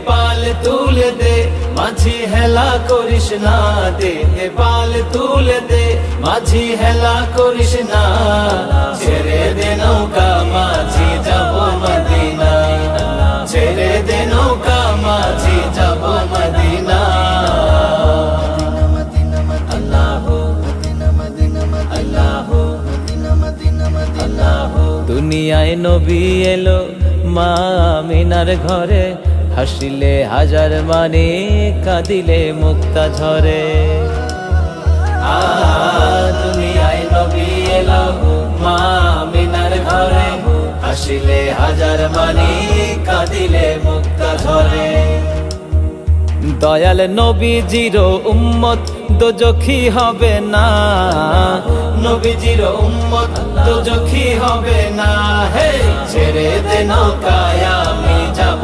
পাল তুলে দে, মাঝি হেলা করিস না, দে পাল তুলে দে, মাঝি হেলা করিস না। ছেড়ে দে নৌকা মাঝি যাব মদিনা, ছেড়ে দে নৌকা মাঝি যাব মদিনা। দুনিয়ায় নবী এলো মা আমিনার ঘরে, হাসিলে হাজার মানে কাঁদিলে মুক্তা ঝরে। দুনিয়ায় নবী এলো মা আমিনার ঘরে, হাসিলে হাজার মানে কাঁদিলে মুক্তা ঝরে। দয়াল নবীজির উম্মত দোজখী হবে না, নবীজির উম্মত দোজখী হবে না। হে ছেড়ে দে নৌকায় আমি যাব